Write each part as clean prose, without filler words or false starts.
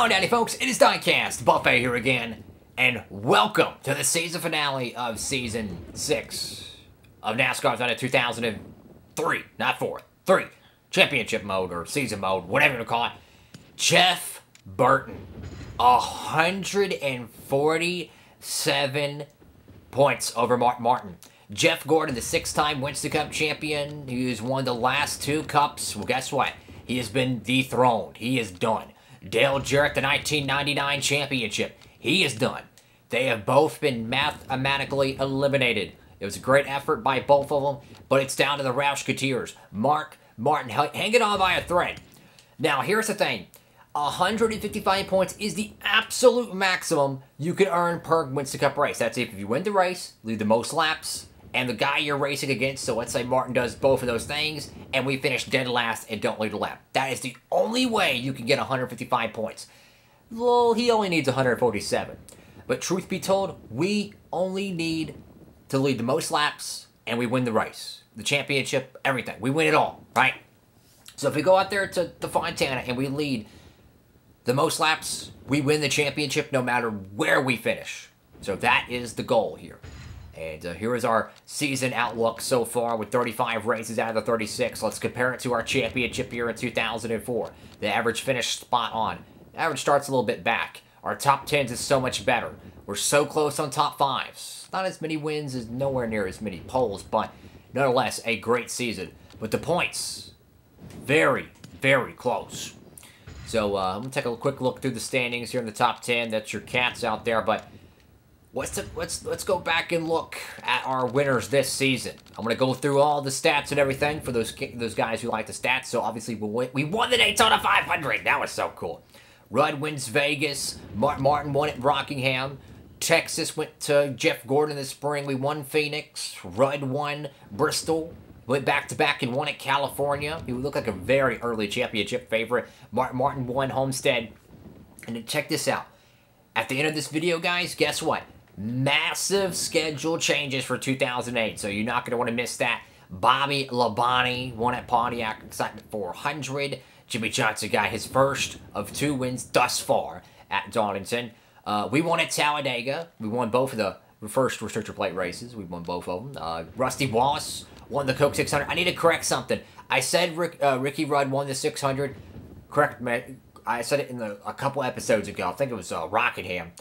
Howdy folks, it is Diecast, Buffet here again, and welcome to the season finale of Season 6 of NASCAR Thunder 2003, not 4, 3, Championship Mode, or Season Mode, whatever you call it. Jeff Burton, 147 points over Mark Martin. Jeff Gordon, the 6-time Winston Cup champion, he has won the last 2 cups. Well, guess what? He has been dethroned. He is done. Dale Jarrett, the 1999 championship, he is done. They have both been mathematically eliminated. It was a great effort by both of them, but it's down to the Roushketeers. Mark Martin hanging on by a thread. Now, here's the thing. 155 points is the absolute maximum you can earn per Winston Cup race. That's if you win the race, lead the most laps, and the guy you're racing against, so let's say Martin does both of those things, and we finish dead last and don't lead a lap. That is the only way you can get 155 points. Well, he only needs 147. But truth be told, we only need to lead the most laps, and we win the race. The championship, everything. We win it all, right? So if we go out there to Fontana and we lead the most laps, we win the championship no matter where we finish. So that is the goal here. And here is our season outlook so far with 35 races out of the 36. Let's compare it to our championship year in 2004. The average finish spot on. The average starts a little bit back. Our top 10s is so much better. We're so close on top 5s. Not as many wins, as nowhere near as many poles, but nonetheless, a great season. But the points, very, very close. So I'm going to take a quick look through the standings here in the top 10. That's your cats out there, but let's go back and look at our winners this season. I'm going to go through all the stats and everything for those guys who like the stats. So obviously we won the Daytona 500. That was so cool. Rudd wins Vegas. Martin won at Rockingham. Texas went to Jeff Gordon this spring. We won Phoenix. Rudd won Bristol. Went back-to-back and won at California. He would look like a very early championship favorite. Martin won Homestead. And then check this out. At the end of this video, guys, guess what? Massive schedule changes for 2008, so you're not going to want to miss that. Bobby Labonte won at Pontiac Excitement 400. Jimmie Johnson got his first of 2 wins thus far at Donington. We won at Talladega. We won both of the first restrictor plate races. We won both of them. Rusty Wallace won the Coke 600. I need to correct something. I said Ricky Rudd won the 600. Correct me. I said it in a couple episodes ago. I think it was Rockingham.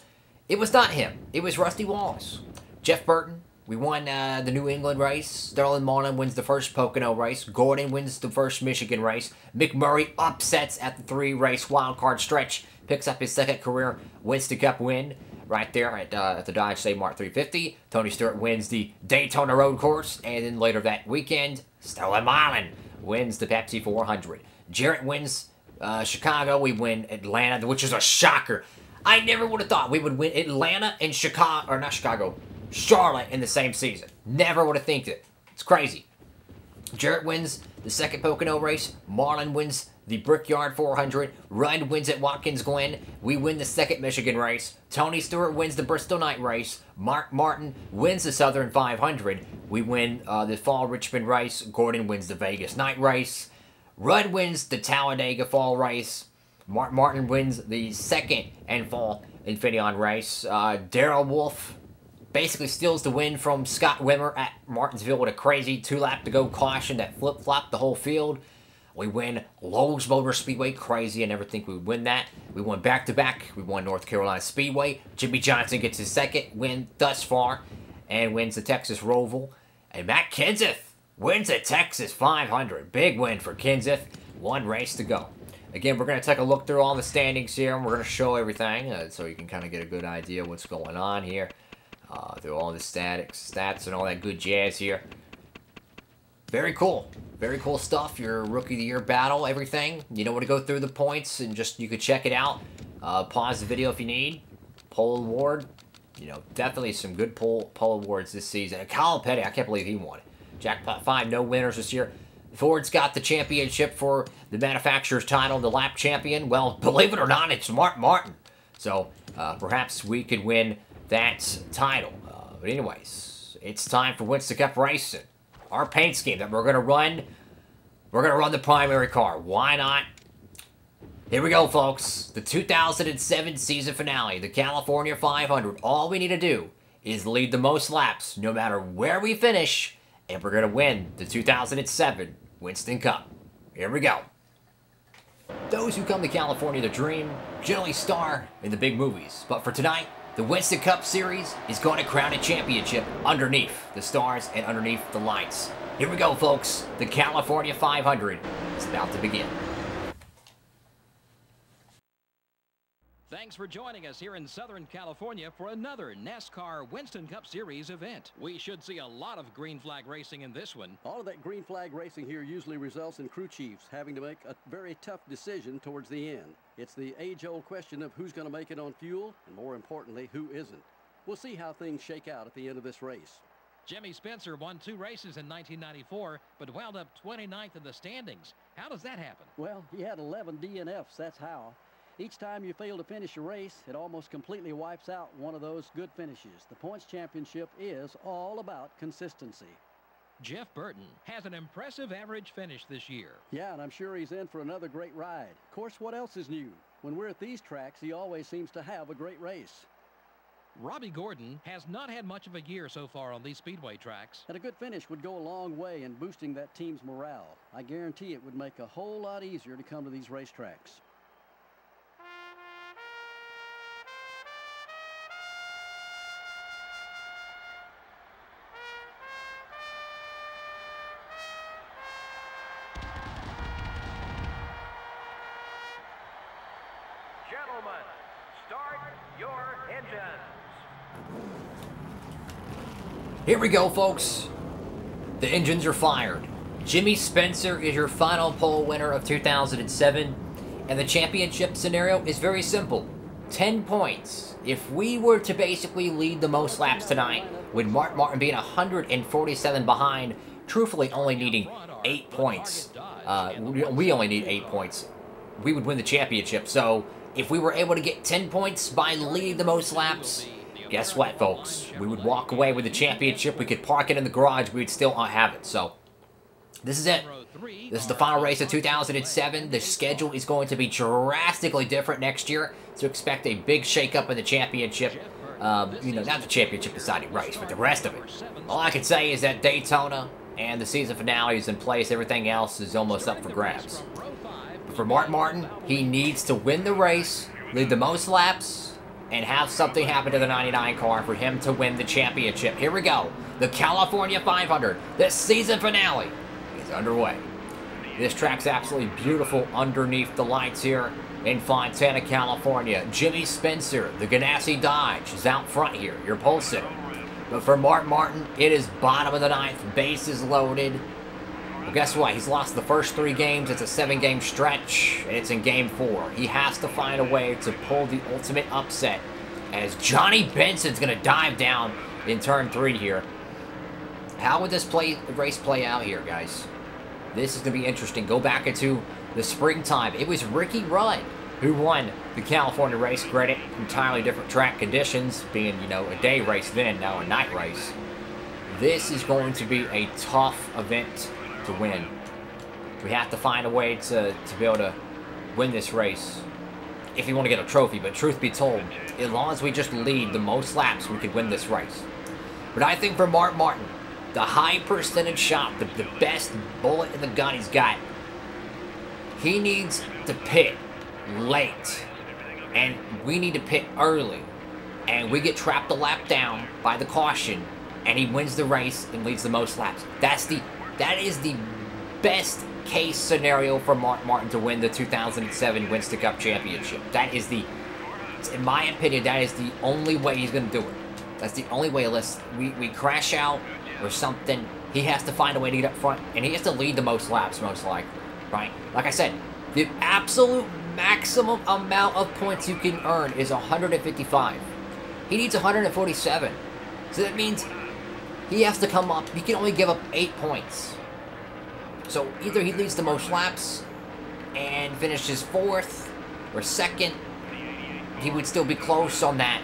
It was not him. It was Rusty Wallace. Jeff Burton, we won the New England race. Sterling Marlin wins the first Pocono race. Gordon wins the first Michigan race. McMurray upsets at the 3-race wildcard stretch. Picks up his second career Winston Cup win right there at the Dodge Save Mart 350. Tony Stewart wins the Daytona Road Course. And then later that weekend, Sterling Marlin wins the Pepsi 400. Jarrett wins Chicago. We win Atlanta, which is a shocker. I never would have thought we would win Atlanta and Chicago, or not Chicago, Charlotte in the same season. Never would have think it. It's crazy. Jarrett wins the second Pocono race. Marlin wins the Brickyard 400. Rudd wins at Watkins Glen. We win the second Michigan race. Tony Stewart wins the Bristol Night race. Mark Martin wins the Southern 500. We win the Fall Richmond race. Gordon wins the Vegas Night race. Rudd wins the Talladega Fall race. Martin wins the second and fall Infineon race. Darrell Wolfe basically steals the win from Scott Wimmer at Martinsville with a crazy 2-lap-to-go caution that flip-flopped the whole field. We win Lowe's Motor Speedway. Crazy. I never think we would win that. We won back-to-back. We won North Carolina Speedway. Jimmie Johnson gets his second win thus far and wins the Texas Roval. And Matt Kenseth wins the Texas 500. Big win for Kenseth. 1 race to go. Again, we're going to take a look through all the standings here, and we're going to show everything so you can kind of get a good idea what's going on here. Through all the stats and all that good jazz here. Very cool. Very cool stuff. Your Rookie of the Year battle, everything. You know where to go through the points, and just you could check it out. Pause the video if you need. Pole award. You know, definitely some good pole awards this season. And Kyle Petty, I can't believe he won it. Jackpot 5, no winners this year. Ford's got the championship for the manufacturer's title, the lap champion. Well, believe it or not, it's Mark Martin. So, perhaps we could win that title. But anyways, it's time for Winston Cup Racing. Our paint scheme that we're going to run the primary car. Why not Here we go, folks. The 2007 season finale, the California 500. All we need to do is lead the most laps, no matter where we finish, and we're going to win the 2007 Winston Cup. Here we go. Those who come to California to dream generally star in the big movies. But for tonight, the Winston Cup Series is going to crown a championship underneath the stars and underneath the lights. Here we go, folks. The California 500 is about to begin. Thanks for joining us here in Southern California for another NASCAR Winston Cup Series event. We should see a lot of green flag racing in this one. All of that green flag racing here usually results in crew chiefs having to make a very tough decision towards the end. It's the age-old question of who's going to make it on fuel, and more importantly, who isn't. We'll see how things shake out at the end of this race. Jimmy Spencer won 2 races in 1994, but wound up 29th in the standings. How does that happen? Well, he had 11 DNFs, that's how. Each time you fail to finish a race, it almost completely wipes out one of those good finishes. The points championship is all about consistency. Jeff Burton has an impressive average finish this year. Yeah, and I'm sure he's in for another great ride. Of course, what else is new? When we're at these tracks, he always seems to have a great race. Robbie Gordon has not had much of a year so far on these speedway tracks. And a good finish would go a long way in boosting that team's morale. I guarantee it would make a whole lot easier to come to these racetracks. Gentlemen, start your engines. Here we go, folks. The engines are fired. Jimmy Spencer is your final pole winner of 2007, and the championship scenario is very simple. 10 points. If we were to basically lead the most laps tonight, with Mark Martin being 147 behind, truthfully only needing 8 points. We only need 8 points. We would win the championship. So if we were able to get 10 points by leading the most laps, guess what, folks? We would walk away with the championship. We could park it in the garage. We would still not have it. So this is it. This is the final race of 2007. The schedule is going to be drastically different next year. So expect a big shakeup in the championship. You know, not the championship deciding race, but the rest of it. All I can say is that Daytona and the season finale is in place. Everything else is almost up for grabs. But for Mark Martin, he needs to win the race, lead the most laps, and have something happen to the 99 car for him to win the championship. Here we go. The California 500, the season finale, is underway. This track's absolutely beautiful underneath the lights here in Fontana, California. Jimmy Spencer, the Ganassi Dodge, is out front here, your pole sitter. But for Mark Martin, it is bottom of the ninth, bases loaded. Well, guess what? He's lost the first 3 games. It's a 7-game stretch, and it's in game 4. He has to find a way to pull the ultimate upset as Johnny Benson's going to dive down in turn 3 here. How would this race play out here, guys? This is going to be interesting. Go back into the springtime. It was Ricky Rudd who won the California race. Credit, entirely different track conditions, being, you know, a day race then, now a night race. This is going to be a tough event to win. We have to find a way to be able to win this race if you want to get a trophy. But truth be told, as long as we just lead the most laps, we could win this race. But I think for Mark Martin, the high percentage shot, the best bullet in the gun he's got, he needs to pit late. And we need to pit early. And we get trapped a lap down by the caution, and he wins the race and leads the most laps. That is the best case scenario for Mark Martin to win the 2007 Winston Cup Championship. That is in my opinion, that is the only way he's going to do it. That's the only way, unless we crash out or something. He has to find a way to get up front, and he has to lead the most laps, most likely, right? Like I said, the absolute maximum amount of points you can earn is 155. He needs 147. So that means he has to come up. He can only give up 8 points. So either he leads the most laps and finishes 4th or 2nd. He would still be close on that.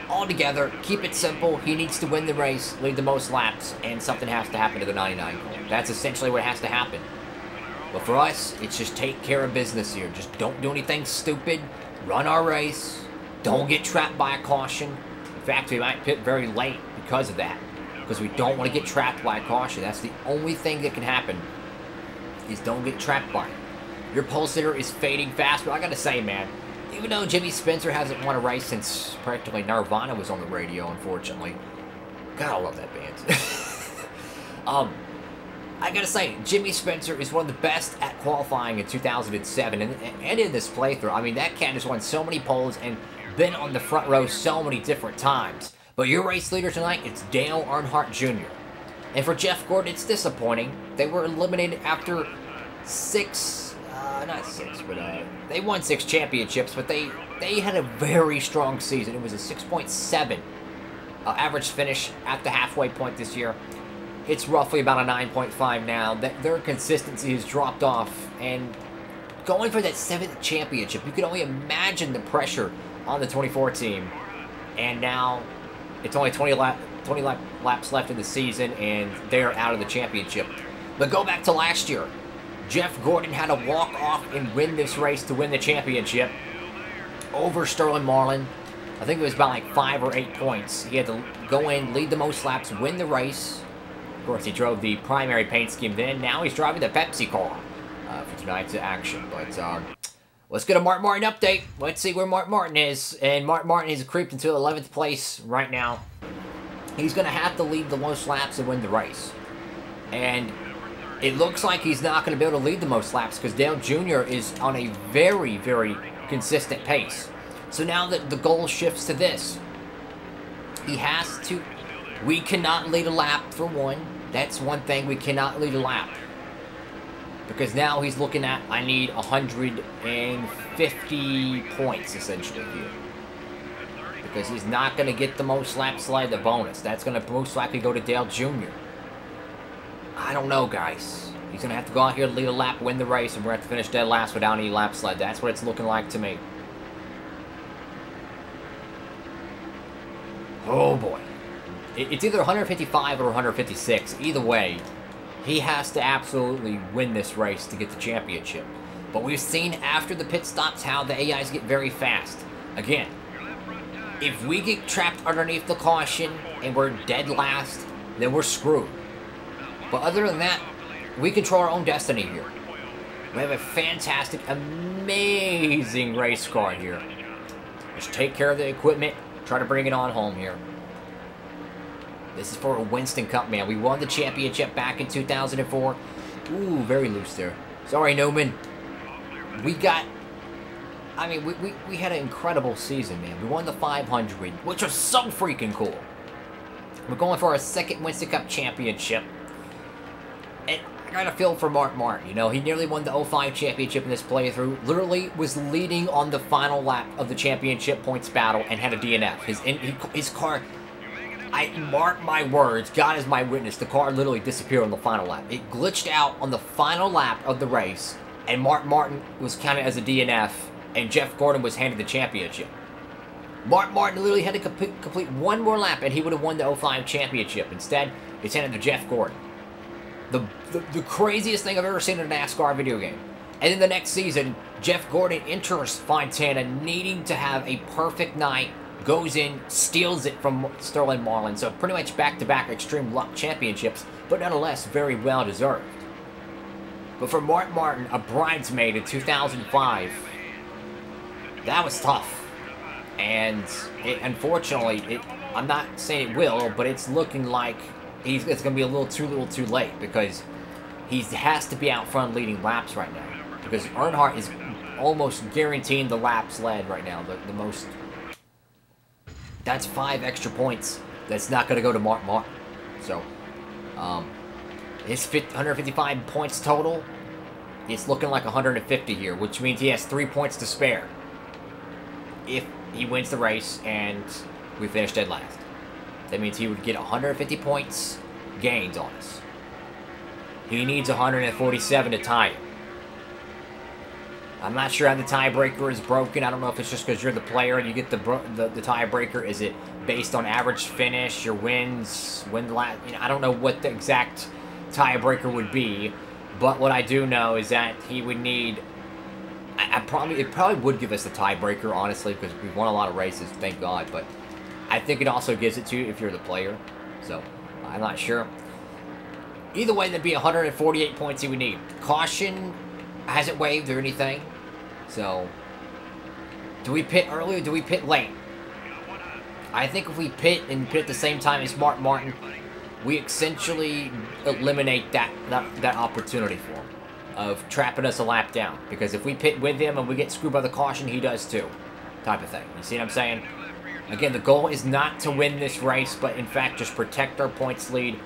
Altogether, keep it simple. He needs to win the race, lead the most laps, and something has to happen to the 99 car. That's essentially what has to happen. But for us, it's just take care of business here. Just don't do anything stupid. Run our race. Don't get trapped by a caution. In fact, we might pit very late because of that. Because we don't want to get trapped by a caution. That's the only thing that can happen, is don't get trapped by it. Your pole sitter is fading fast, but I gotta say, man, even though Jimmy Spencer hasn't won a race since practically Nirvana was on the radio, unfortunately. God, I love that band. I gotta say, Jimmy Spencer is one of the best at qualifying in 2007 and in this playthrough. I mean, that cat has won so many poles and been on the front row so many different times. But your race leader tonight, it's Dale Earnhardt Jr. And for Jeff Gordon, it's disappointing. They were eliminated after they won 6 championships, but they had a very strong season. It was a 6.7 average finish at the halfway point this year. It's roughly about a 9.5 now. Their consistency has dropped off, and going for that 7th championship, you can only imagine the pressure on the 24 team. And now it's only 20 laps left in the season, and they're out of the championship. But go back to last year. Jeff Gordon had to walk off and win this race to win the championship over Sterling Marlin. I think it was about like 5 or 8 points. He had to go in, lead the most laps, win the race. Of course, he drove the primary paint scheme then. Now he's driving the Pepsi car for tonight's action. But let's get a Mark Martin update. Let's see where Mark Martin is. And Mark Martin is creeped into 11th place right now. He's going to have to lead the most laps and win the race. And it looks like he's not going to be able to lead the most laps because Dale Jr. is on a very, very consistent pace. So now that the goal shifts to this, he has to... We cannot lead a lap, for one. That's one thing, we cannot lead a lap. Because now he's looking at, I need 150 points, essentially, here. Because he's not going to get the most laps slide the bonus. That's going to most likely go to Dale Jr. I don't know, guys. He's going to have to go out here, lead a lap, win the race, and we're going to have to finish dead last without any lap slide. That's what it's looking like to me. Oh, boy. It's either 155 or 156. Either way, he has to absolutely win this race to get the championship. But we've seen after the pit stops how the AIs get very fast. Again, if we get trapped underneath the caution and we're dead last, then we're screwed. But other than that, we control our own destiny here. We have a fantastic, amazing race car here. Just take care of the equipment, try to bring it on home here. This is for a Winston Cup, man. We won the championship back in 2004. Ooh, very loose there. Sorry, Newman. We got... I mean, we had an incredible season, man. We won the 500, which was so freaking cool. We're going for our 2nd Winston Cup championship. And I got a feel for Mark Martin. You know, he nearly won the 05 championship in this playthrough. Literally was leading on the final lap of the championship points battle and had a DNF. His car... I mark my words, God is my witness, the car literally disappeared on the final lap. It glitched out on the final lap of the race, and Mark Martin was counted as a DNF, and Jeff Gordon was handed the championship. Mark Martin literally had to complete one more lap, and he would have won the 05 championship. Instead, it's handed to Jeff Gordon. The craziest thing I've ever seen in a NASCAR video game. And then the next season, Jeff Gordon enters Fontana needing to have a perfect night, goes in, steals it from Sterling Marlin. So pretty much back-to-back Extreme Luck championships, but nonetheless very well deserved. But for Mark Martin, a bridesmaid in 2005, that was tough. And unfortunately, I'm not saying it will, but it's looking like it's going to be a little too late because he has to be out front leading laps right now. Because Earnhardt is almost guaranteeing the laps led right now, the most. That's 5 extra points. That's not going to go to Mark Martin. So, his 155 points total, it's looking like 150 here, which means he has 3 points to spare. If he wins the race and we finish dead last. That means he would get 150 points gains on us. He needs 147 to tie it. I'm not sure how the tiebreaker is broken. I don't know if it's just because you're the player and you get the tiebreaker. Is it based on average finish, your wins, I don't know what the exact tiebreaker would be. But what I do know is that he would need... it probably would give us the tiebreaker, honestly, because we've won a lot of races, thank God. But I think it also gives it to you if you're the player. So, I'm not sure. Either way, that'd be 148 points he would need. Caution hasn't waived or anything. So, do we pit early or do we pit late? I think if we pit and pit at the same time as Mark Martin, we essentially eliminate that opportunity for him of trapping us a lap down. Because if we pit with him and we get screwed by the caution, he does too. Type of thing. You see what I'm saying? Again, the goal is not to win this race, but in fact just protect our points lead.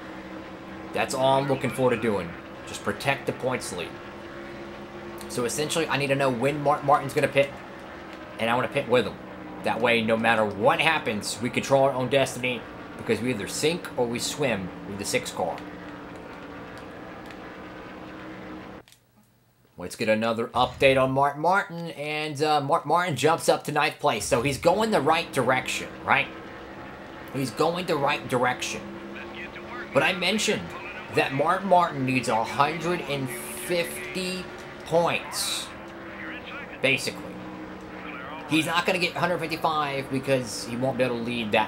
That's all I'm looking forward to doing. Just protect the points lead. So essentially, I need to know when Mark Martin's going to pit, and I want to pit with him. That way, no matter what happens, we control our own destiny, because we either sink or we swim with the 6 car. Let's get another update on Mark Martin, and Mark Martin jumps up to 9th place, so he's going the right direction, right? He's going the right direction. But I mentioned that Mark Martin needs 150 points, basically. He's not going to get 155 because he won't be able to lead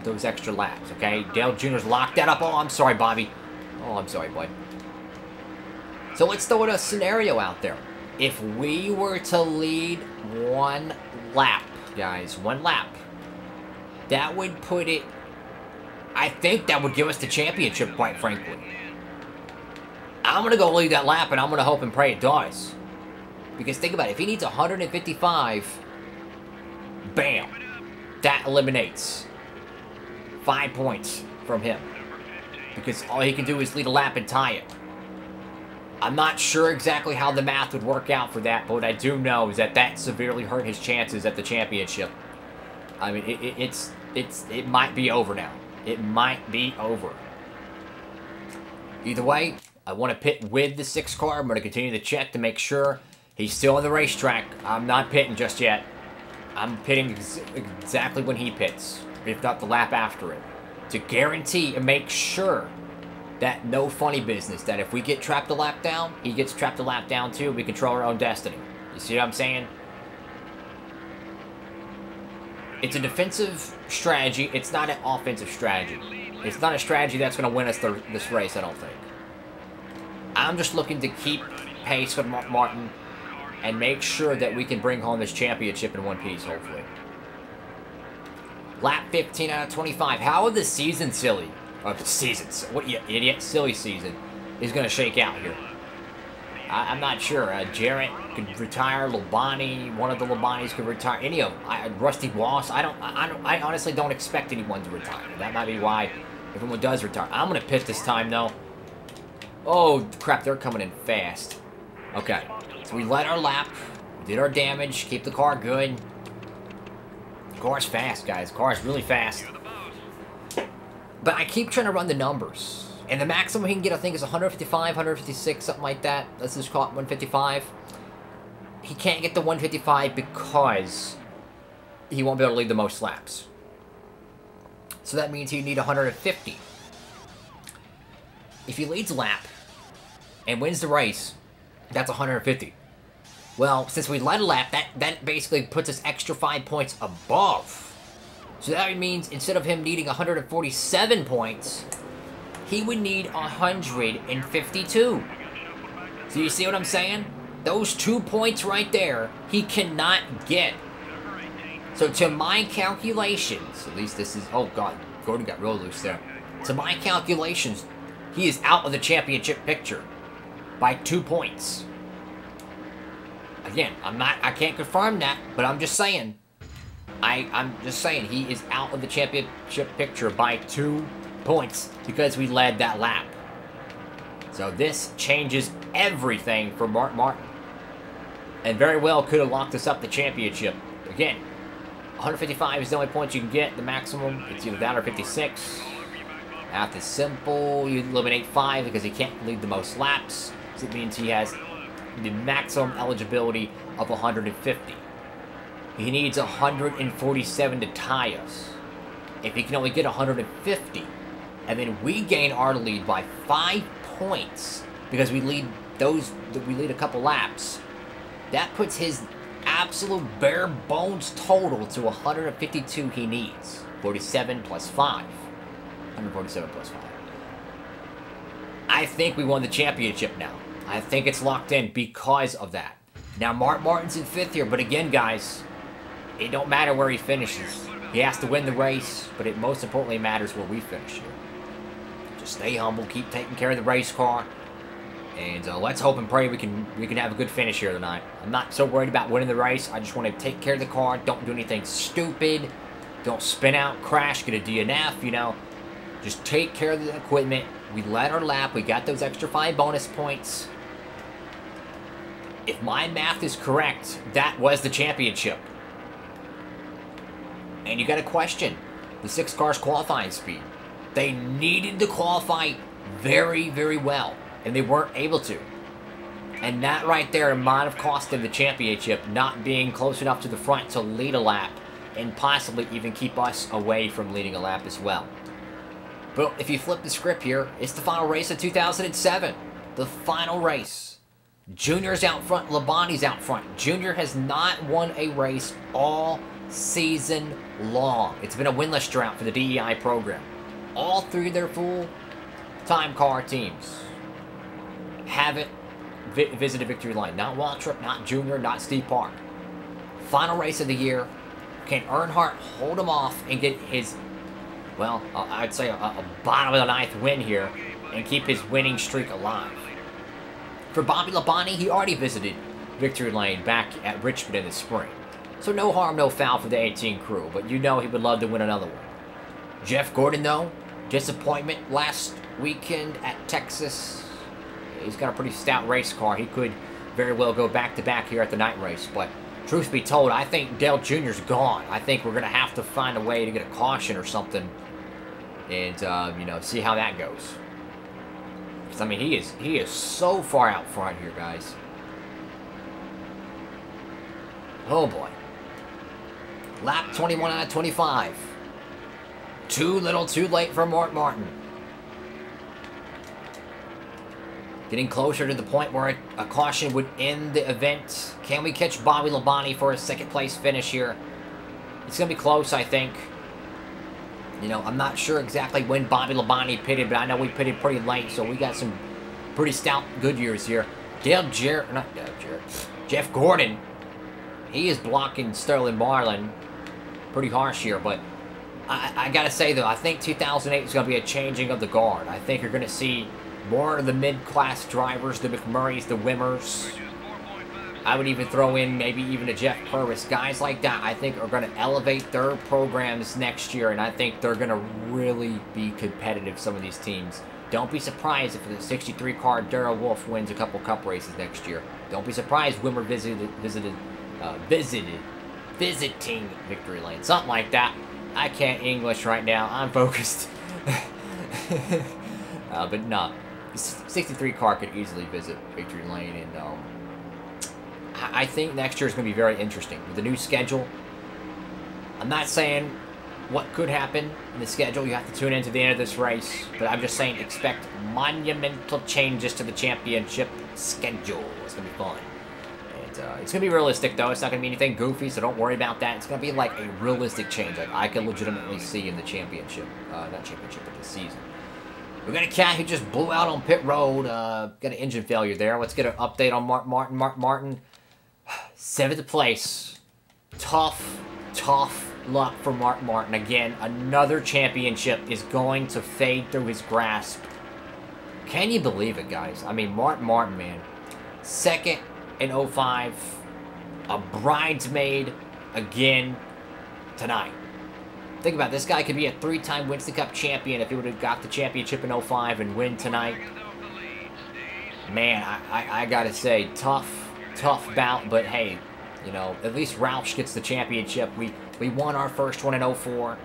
those extra laps, okay? Dale Jr.'s locked that up. Oh, I'm sorry, Bobby. Oh, I'm sorry, bud. So let's throw a scenario out there. If we were to lead 1 lap, guys, 1 lap, that would put it... I think that would give us the championship, quite frankly. I'm going to go lead that lap, and I'm going to hope and pray it does. Because think about it. If he needs 155... bam, that eliminates 5 points from him, because all he can do is lead a lap and tie it. I'm not sure exactly how the math would work out for that, but what I do know is that severely hurt his chances at the championship. I mean, it might be over now. It might be over. Either way, I want to pit with the 6 car. I'm going to continue to check to make sure he's still on the racetrack. I'm not pitting just yet. I'm pitting exactly when he pits, if not the lap after it, to guarantee and make sure that no funny business, that if we get trapped a lap down, he gets trapped a lap down too. We control our own destiny. You see what I'm saying? It's a defensive strategy. It's not an offensive strategy. It's not a strategy that's going to win us this race, I don't think. I'm just looking to keep pace with Mark Martin and make sure that we can bring home this championship in one piece, hopefully. Lap 15 out of 25. How would the season, silly? Or the season, what you idiot, silly season is going to shake out here? I'm not sure. Jarrett could retire. Labonte, one of the Labonis could retire. Any of them. Rusty Wallace. I honestly don't expect anyone to retire. That might be why everyone does retire. I'm going to pit this time, though. Oh, crap. They're coming in fast. Okay. So we led our lap, did our damage, keep the car good. The car's fast, guys. The car's really fast. But I keep trying to run the numbers. And the maximum he can get, I think, is 155, 156, something like that. Let's just call it 155. He can't get the 155 because he won't be able to lead the most laps. So that means he'd need 150. If he leads a lap and wins the race, that's 150. Well, since we led a lap, that basically puts us extra 5 points above. So that means instead of him needing 147 points, he would need 152. So you see what I'm saying? Those 2 points right there, he cannot get. So to my calculations, at least this is... Oh, God. Gordon got real loose there. To my calculations, he is out of the championship picture by 2 points. Again, I can't confirm that, but I'm just saying. I'm just saying he is out of the championship picture by 2 points because we led that lap. So this changes everything for Mark Martin. And very well could have locked us up the championship. Again, 155 is the only points you can get. The maximum, it's either that or 56. Math is simple. You eliminate 5 because he can't lead the most laps. So it means he has the maximum eligibility of 150. He needs 147 to tie us. If he can only get 150, and then we gain our lead by 5 points because we lead we lead a couple laps, that puts his absolute bare bones total to 152 he needs. 47 plus 5. 147 plus 5. I think we won the championship now. I think it's locked in because of that. Now, Mark Martin's in 5th here, but again, guys, it don't matter where he finishes. He has to win the race, but it most importantly matters where we finish here. Just stay humble, keep taking care of the race car, and let's hope and pray we can have a good finish here tonight. I'm not so worried about winning the race. I just want to take care of the car. Don't do anything stupid. Don't spin out, crash, get a DNF, you know. Just take care of the equipment. We led our lap. We got those extra 5 bonus points. If my math is correct, that was the championship. And you got to question the 6 cars' qualifying speed. They needed to qualify very, very well, and they weren't able to. And that right there might have cost them the championship, not being close enough to the front to lead a lap, and possibly even keep us away from leading a lap as well. But if you flip the script here, it's the final race of 2007. The final race. Junior's out front, Labonte's out front. Junior has not won a race all season long. It's been a winless drought for the DEI program. All 3 of their full-time car teams haven't visited victory lane. Not Waltrip, not Junior, not Steve Park. Final race of the year. Can Earnhardt hold him off and get his, well, I'd say a bottom of the 9th win here and keep his winning streak alive? For Bobby Labonte, he already visited victory lane back at Richmond in the spring. So no harm, no foul for the 18 crew, but you know he would love to win another one. Jeff Gordon, though, disappointment last weekend at Texas. He's got a pretty stout race car. He could very well go back-to-back here at the night race, but truth be told, I think Dale Jr.'s gone. I think we're going to have to find a way to get a caution or something and, you know, see how that goes. Because, I mean, he is so far out front here, guys. Oh, boy. Lap 21 out of 25. Too little, too late for Mark Martin. Getting closer to the point where a caution would end the event. Can we catch Bobby Labonte for a 2nd place finish here? It's going to be close, I think. You know, I'm not sure exactly when Bobby Labonte pitted, but I know we pitted pretty late, so we got some pretty stout Goodyears here. Jeff Gordon, he is blocking Sterling Marlin pretty harsh here, but I got to say, though, I think 2008 is going to be a changing of the guard. I think you're going to see more of the mid-class drivers, the McMurrays, the Wimmers. I would even throw in maybe even a Jeff Purvis. Guys like that, I think, are going to elevate their programs next year, and I think they're going to really be competitive, some of these teams. Don't be surprised if the 63 car Darrell Wolf wins a couple cup races next year. Don't be surprised Wimmer visiting victory lane. Something like that. I can't English right now. I'm focused. But no. 63 car could easily visit victory lane, and I think next year is going to be very interesting with the new schedule. I'm not saying what could happen in the schedule. You have to tune into the end of this race, but I'm just saying expect monumental changes to the championship schedule. It's going to be fun. And it's going to be realistic, though. It's not going to be anything goofy, so don't worry about that. It's going to be like a realistic change that I can legitimately see in the championship. Not championship, but the season. We got a cat who just blew out on pit road. Got an engine failure there. Let's get an update on Mark Martin. 7th place. Tough luck for Mark Martin. Again, another championship is going to fade through his grasp. Can you believe it, guys? I mean, Mark Martin, man. 2nd in 05. A bridesmaid again tonight. Think about it. This guy could be a 3-time Winston Cup champion if he would have got the championship in 05 and win tonight. Man, I gotta say, tough bout, but hey, you know, at least Roush gets the championship. We won our first one in 04.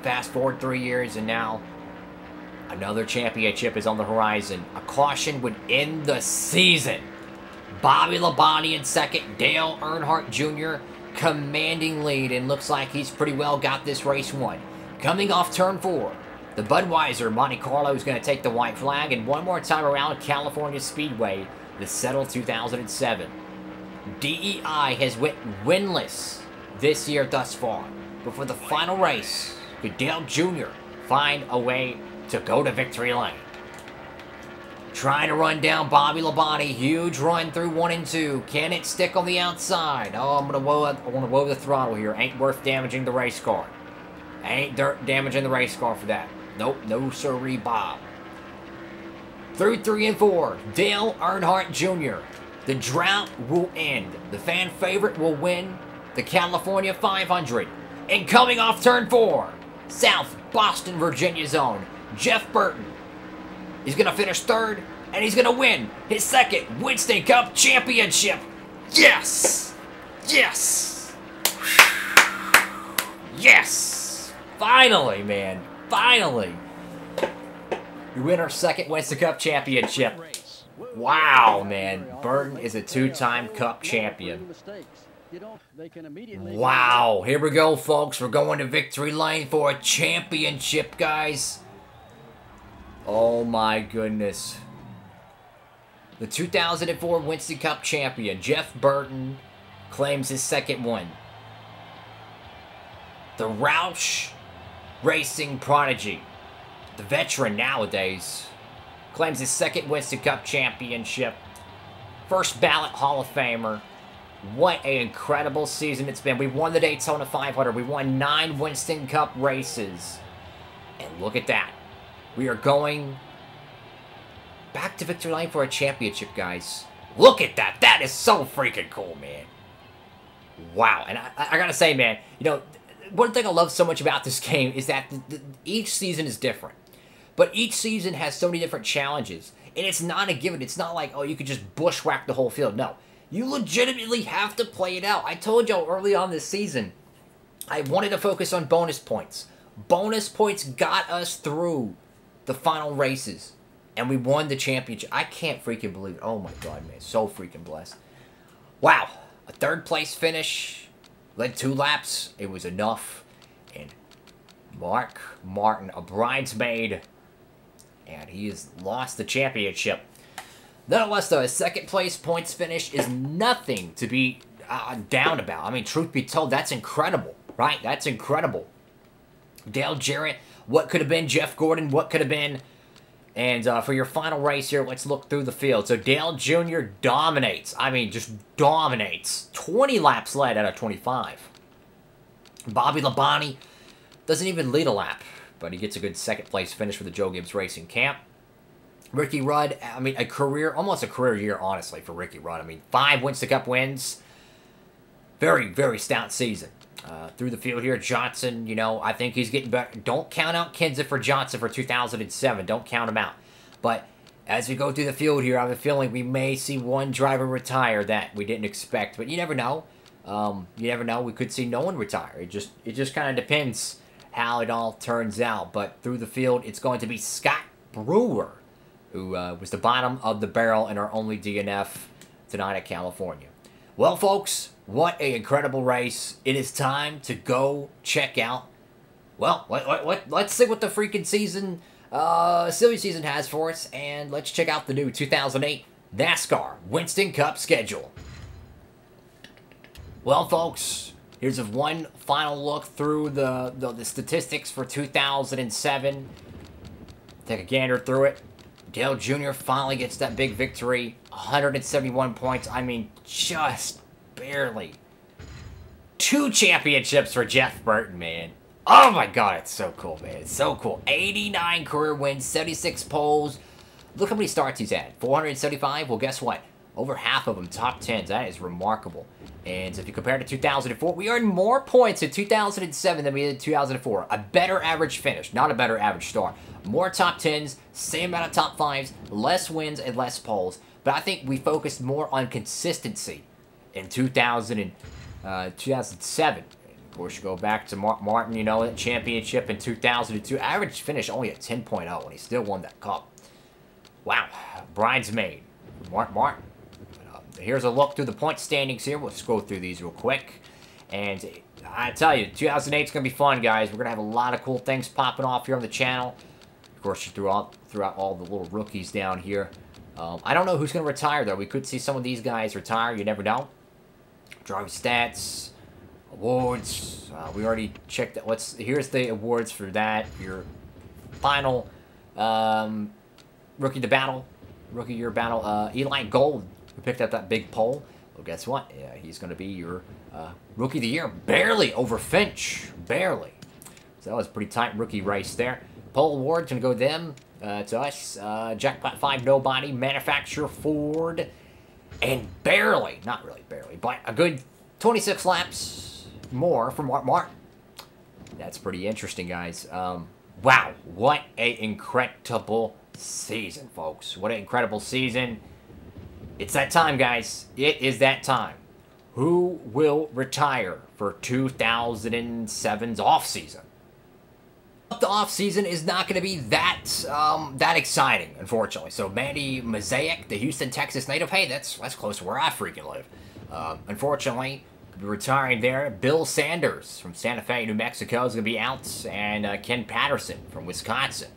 Fast forward 3 years, and now another championship is on the horizon. A caution would end the season. Bobby Labonte in 2nd, Dale Earnhardt Jr. commanding lead, and looks like he's pretty well got this race won. Coming off turn 4, The Budweiser Monte Carlo is going to take the white flag, and one more time around California Speedway, the Settle 2007. DEI has went winless this year thus far, but for the final race, could Dale Jr. find a way to go to victory lane? Trying to run down Bobby Labonte. Huge run through 1 and 2. Can it stick on the outside? Oh, I want to woe the throttle here. Ain't worth damaging the race car. Ain't damaging the race car for that. Nope, no sirree, Bob. Through 3 and 4, Dale Earnhardt Jr. The drought will end. The fan favorite will win the California 500. And coming off turn 4, South Boston, Virginia zone, Jeff Burton is going to finish 3rd, and he's going to win his 2nd Winston Cup championship. Yes! Yes! Yes! Finally, man. Finally. We win our 2nd Winston Cup championship. Wow, man. Burton is a 2-time Cup champion. Wow. Here we go, folks. We're going to victory lane for a championship, guys. Oh, my goodness. The 2004 Winston Cup champion, Jeff Burton, claims his 2nd one. The Roush Racing prodigy, the veteran nowadays, claims his 2nd Winston Cup championship. First ballot Hall of Famer. What an incredible season it's been. We won the Daytona 500. We won 9 Winston Cup races. And look at that. We are going back to victory lane for a championship, guys. Look at that. That is so freaking cool, man. Wow. And I gotta say, man, you know, one thing I love so much about this game is that each season is different. But each season has so many different challenges. And it's not a given. It's not like, oh, you could just bushwhack the whole field. No. You legitimately have to play it out. I told y'all early on this season, I wanted to focus on bonus points. Bonus points got us through the final races. And we won the championship. I can't freaking believe it. Oh my god, man. So freaking blessed. Wow. A 3rd place finish. Led 2 laps. It was enough. And Mark Martin, a bridesmaid. And he has lost the championship. Nonetheless, though, a 2nd place points finish is nothing to be down about. I mean, truth be told, that's incredible, right? That's incredible. Dale Jarrett, what could have been? Jeff Gordon, what could have been? And for your final race here, let's look through the field. So Dale Jr. dominates. I mean, just dominates. 20 laps led out of 25. Bobby Labonte doesn't even lead a lap, but he gets a good 2nd place finish for the Joe Gibbs Racing Camp. Ricky Rudd, I mean, almost a career year, honestly, for Ricky Rudd. I mean, 5 Winston Cup wins. Very, very stout season. Through the field here, Johnson, you know, I think he's getting better. Don't count out Kenseth for Johnson for 2007. Don't count him out. But as we go through the field here, I have a feeling we may see one driver retire that we didn't expect. But you never know. You never know. We could see no one retire. It just kind of depends how it all turns out. But through the field, it's going to be Scott Brewer, who was the bottom of the barrel in our only DNF tonight at California. Well, folks, what an incredible race. It is time to go check out, well, let's see what the freaking season, silly season has for us, and let's check out the new 2008 NASCAR Winston Cup schedule. Well, folks, here's one final look through the statistics for 2007. Take a gander through it. Dale Jr. finally gets that big victory. 171 points. I mean, just barely. 2 championships for Jeff Burton, man. Oh my god, it's so cool, man. It's so cool. 89 career wins, 76 poles. Look how many starts he's had. 475? Well, guess what? Over half of them top 10s. That is remarkable. And if you compare to 2004, we earned more points in 2007 than we did in 2004. A better average finish, not a better average start. More top 10s, same amount of top 5s, less wins and less poles. But I think we focused more on consistency in 2007. Of course, you go back to Martin, you know, that championship in 2002. Average finish only at 10.0, and he still won that cup. Wow. Bridesmaid. Martin. Here's a look through the point standings here. We'll scroll through these real quick. And I tell you, 2008 is going to be fun, guys. We're going to have a lot of cool things popping off here on the channel. Of course, you threw out all the little rookies down here. I don't know who's going to retire, though. We could see some of these guys retire. You never know. Driving stats, awards. We already checked that. Here's the awards for that. Your final rookie year battle. Eli Gold, who picked up that big pole. Well, guess what? Yeah, he's going to be your rookie of the year. Barely over Finch. Barely. So that was a pretty tight rookie race there. Pole award going to go them. To us. Jackpot 5 Nobody. Manufacturer Ford. And barely, not really barely, but a good 26 laps more from Mark Martin. That's pretty interesting, guys. Wow, what an incredible season, folks. What an incredible season. It's that time, guys. It is that time. Who will retire for 2007's offseason? The offseason is not going to be that exciting, unfortunately. So Manny Mosaic, the Houston, Texas native, hey, that's close to where I freaking live. Unfortunately, retiring there. Bill Sanders from Santa Fe, New Mexico is going to be out, and Ken Patterson from Wisconsin.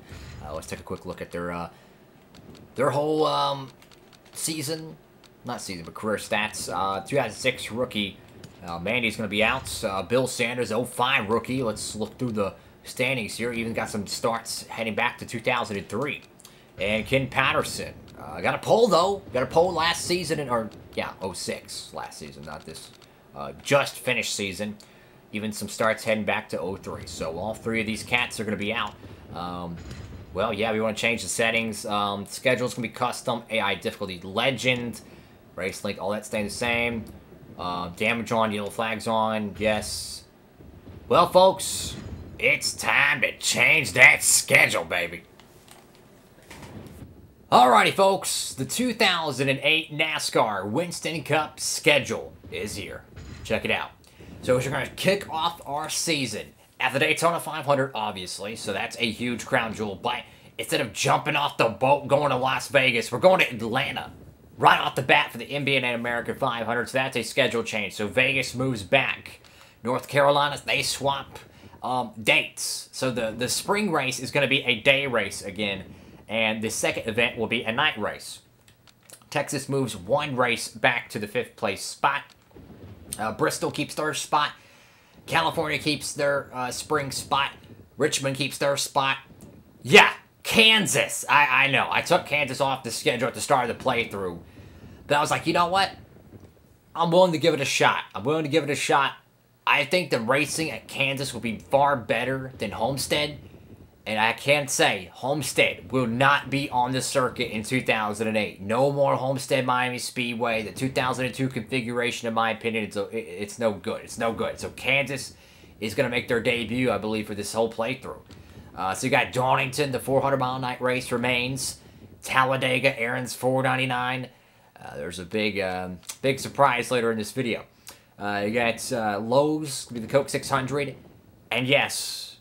Let's take a quick look at their whole season, not season, but career stats. 2006 rookie, Mandy's going to be out. Bill Sanders, 05 rookie. Let's look through the standings here. Even got some starts heading back to 2003. And Ken Patterson got a pole, though. Got a pole last season, 06 last season, not this just finished season. Even some starts heading back to 03. So all three of these cats are going to be out. Well, yeah, we want to change the settings. Schedule's going to be custom. AI difficulty legend. Race link, all that staying the same. Damage on, yellow flags on. Yes. Well, folks, it's time to change that schedule, baby. Alrighty, folks. The 2008 NASCAR Winston Cup schedule is here. Check it out. So we're going to kick off our season at the Daytona 500, obviously. So that's a huge crown jewel. But instead of jumping off the boat going to Las Vegas, we're going to Atlanta. Right off the bat for the NBA and American 500. So that's a schedule change. So Vegas moves back. North Carolina, they swap dates. So the spring race is going to be a day race again, and the second event will be a night race. Texas moves one race back to the 5th place spot. Bristol keeps their spot. California keeps their spring spot. Richmond keeps their spot. Yeah, Kansas. I know. I took Kansas off the schedule at the start of the playthrough, but I was like, you know what? I'm willing to give it a shot. I think the racing at Kansas will be far better than Homestead. And I can say, Homestead will not be on the circuit in 2008. No more Homestead Miami Speedway. The 2002 configuration, in my opinion, it's no good. It's no good. So Kansas is going to make their debut, I believe, for this whole playthrough. So you got Donington, the 400-mile night race remains. Talladega, Aaron's 499. There's a big surprise later in this video. You got Lowe's, the Coke 600. And yes,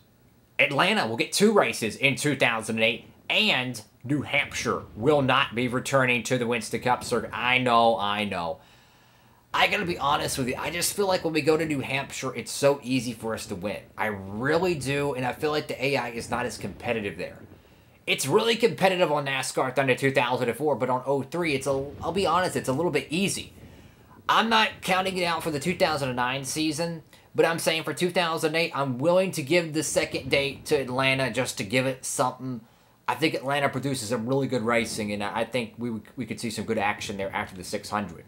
Atlanta will get 2 races in 2008. And New Hampshire will not be returning to the Winston Cup circuit. I know. I gotta be honest with you. I just feel like when we go to New Hampshire, it's so easy for us to win. I really do. And I feel like the AI is not as competitive there. It's really competitive on NASCAR Thunder 2004. But on 03, I'll be honest, it's a little bit easy. I'm not counting it out for the 2009 season, but I'm saying for 2008, I'm willing to give the second date to Atlanta just to give it something. I think Atlanta produces some really good racing, and I think we could see some good action there after the 600.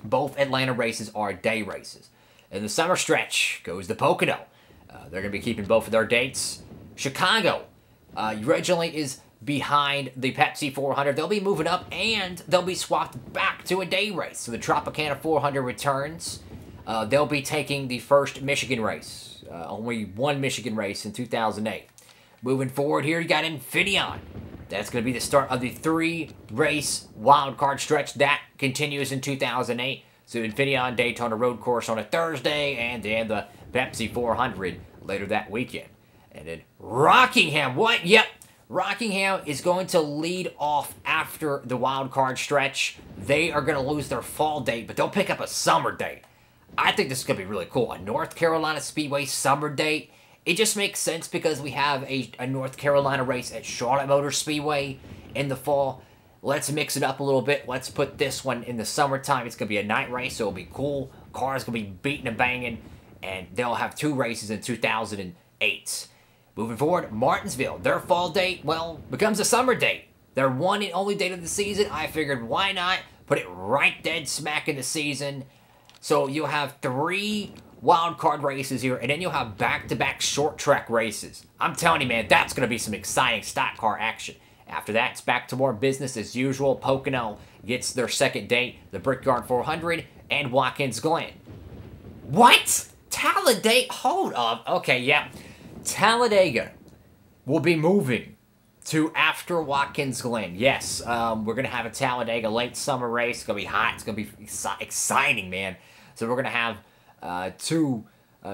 Both Atlanta races are day races. In the summer stretch goes the Pocono. They're going to be keeping both of their dates. Chicago originally is behind the Pepsi 400. They'll be moving up, and they'll be swapped back to a day race. So the Tropicana 400 returns. They'll be taking the first Michigan race. Only one Michigan race in 2008. Moving forward here, you got Infineon. That's going to be the start of the 3-race wildcard stretch. That continues in 2008. So Infineon Daytona Road Course on a Thursday, and then the Pepsi 400 later that weekend. And then Rockingham. What? Yep. Rockingham is going to lead off after the wild card stretch. They are going to lose their fall date, but they'll pick up a summer date. I think this is going to be really cool. A North Carolina Speedway summer date. It just makes sense because we have a North Carolina race at Charlotte Motor Speedway in the fall. Let's mix it up a little bit. Let's put this one in the summertime. It's going to be a night race, so it'll be cool. Cars going to be beating and banging, and they'll have 2 races in 2008. Moving forward, Martinsville, their fall date, well, becomes a summer date. Their one and only date of the season. I figured, why not put it right dead smack in the season? So you'll have 3 wild card races here, and then you'll have back-to-back short track races. I'm telling you, man, that's going to be some exciting stock car action. After that, it's back to more business as usual. Pocono gets their second date, the Brickyard 400, and Watkins Glen. What? Talladega? Hold up. Okay, yeah. Talladega will be moving to after Watkins Glen. Yes, we're going to have a Talladega late summer race. It's going to be hot. It's going to be exciting, man. So we're going to have 2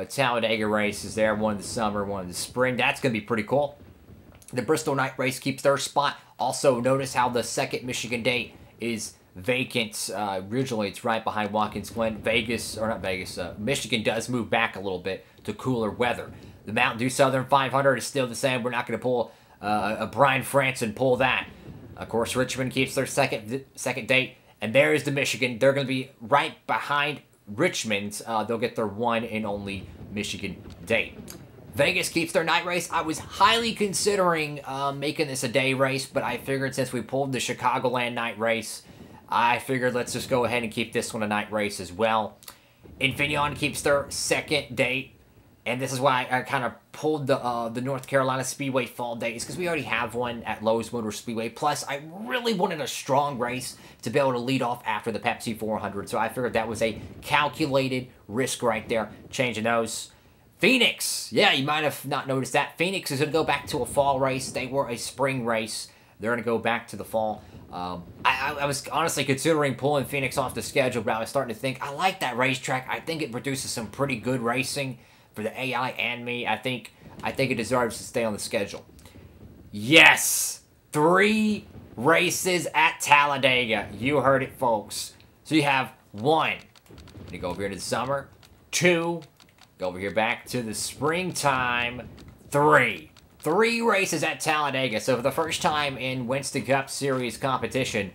Talladega races there, one in the summer, one in the spring. That's going to be pretty cool. The Bristol night race keeps their spot. Also, notice how the second Michigan date is vacant. Originally, it's right behind Watkins Glen. Michigan does move back a little bit to cooler weather. The Mountain Dew Southern 500 is still the same. We're not going to pull a Brian Franson pull that. Of course, Richmond keeps their second date. And there's the Michigan. They're going to be right behind Richmond. They'll get their one and only Michigan date. Vegas keeps their night race. I was highly considering making this a day race, but I figured since we pulled the Chicagoland night race, I figured let's just go ahead and keep this one a night race as well. Infineon keeps their second date, and this is why I kind of pulled the North Carolina Speedway fall dates, because we already have one at Lowe's Motor Speedway. Plus, I really wanted a strong race to be able to lead off after the Pepsi 400, so I figured that was a calculated risk right there, changing those. Phoenix, yeah, you might have not noticed that. Phoenix is going to go back to a fall race. They were a spring race. They're going to go back to the fall. I was honestly considering pulling Phoenix off the schedule, but I was starting to think, I like that racetrack. I think it produces some pretty good racing for the AI and me. I think it deserves to stay on the schedule. Yes! 3 races at Talladega. You heard it, folks. So you have 1. You go over here to the summer. 2. Go over here back to the springtime. 3 races at Talladega. So for the first time in Winston Cup Series competition,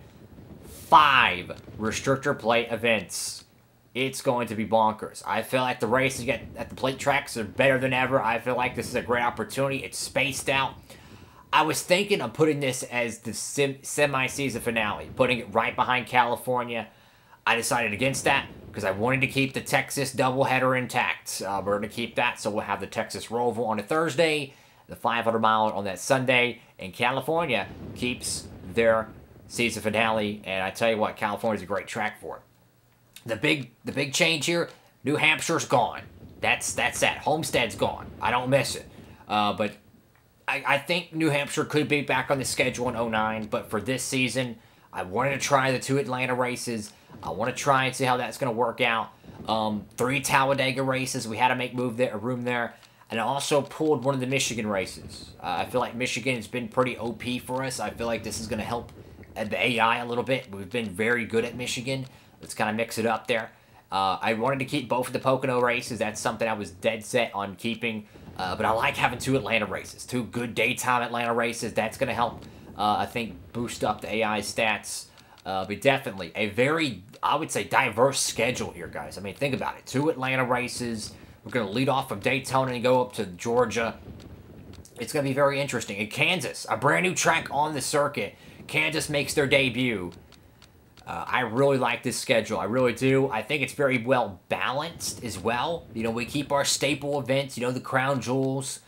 5 restrictor plate events. It's going to be bonkers. I feel like the races at the plate tracks are better than ever. I feel like this is a great opportunity. It's spaced out. I was thinking of putting this as the semi-season finale, putting it right behind California. I decided against that because I wanted to keep the Texas doubleheader intact. We're going to keep that, so we'll have the Texas Roval on a Thursday, the 500-mile on that Sunday, and California keeps their season finale, and I tell you what, California's a great track for it. The big change here, New Hampshire's gone. That's that. Homestead's gone. I don't miss it. But I think New Hampshire could be back on the schedule in 09, but for this season, I wanted to try the 2 Atlanta races. I want to try and see how that's going to work out. 3 Talladega races. We had to make room there. And I also pulled one of the Michigan races. I feel like Michigan has been pretty OP for us. I feel like this is going to help the AI a little bit. We've been very good at Michigan. Let's kind of mix it up there. I wanted to keep both of the Pocono races. That's something I was dead set on keeping. But I like having 2 Atlanta races. 2 good daytime Atlanta races. That's going to help, I think, boost up the AI stats. But definitely a very, I would say, diverse schedule here, guys. I mean, think about it. 2 Atlanta races. We're going to lead off from Daytona and go up to Georgia. It's going to be very interesting. In Kansas, a brand new track on the circuit. Kansas makes their debut. I really like this schedule. I really do. I think it's very well balanced as well. You know, we keep our staple events, you know, the crown jewels,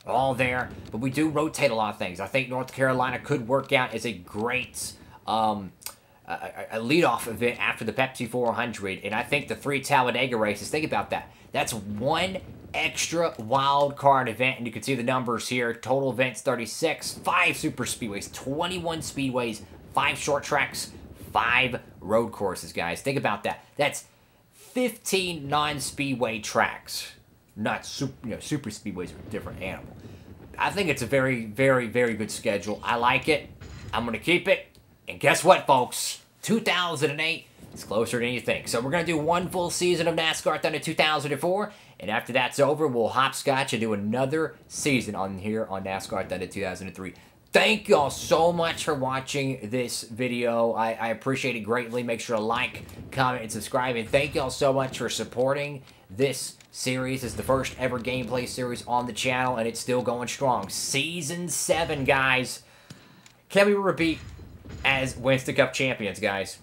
all there. But we do rotate a lot of things. I think North Carolina could work out as a great a leadoff event after the Pepsi 400. And I think the 3 Talladega races, think about that. That's 1 extra wild card event. And you can see the numbers here. Total events 36, 5 super speedways, 21 speedways, 5 short tracks, 5 road courses, guys. Think about that. That's 15 non-speedway tracks. Not super, super speedways are a different animal. I think it's a very, very, very good schedule. I like it. I'm going to keep it. And guess what, folks? 2008 It's closer than you think. So we're going to do one full season of NASCAR Thunder 2004. And after that's over, we'll hopscotch and do another season on here on NASCAR Thunder 2003. Thank y'all so much for watching this video. I appreciate it greatly. Make sure to like, comment, and subscribe. And thank y'all so much for supporting this series. It's the first ever gameplay series on the channel, and it's still going strong. Season 7, guys. Can we repeat as Winston Cup champions, guys?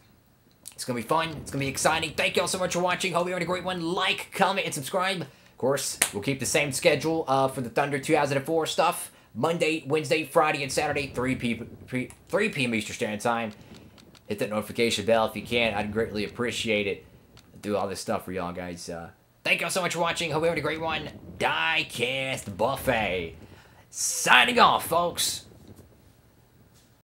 It's going to be fun. It's going to be exciting. Thank y'all so much for watching. Hope you're having a great one. Like, comment, and subscribe. Of course, we'll keep the same schedule for the Thunder 2004 stuff. Monday, Wednesday, Friday, and Saturday, 3 p.m. Eastern Standard Time. Hit that notification bell if you can. I'd greatly appreciate it. I'll do all this stuff for y'all, guys. Thank y'all so much for watching. Hope you're having a great one. Diecast Buffet. Signing off, folks.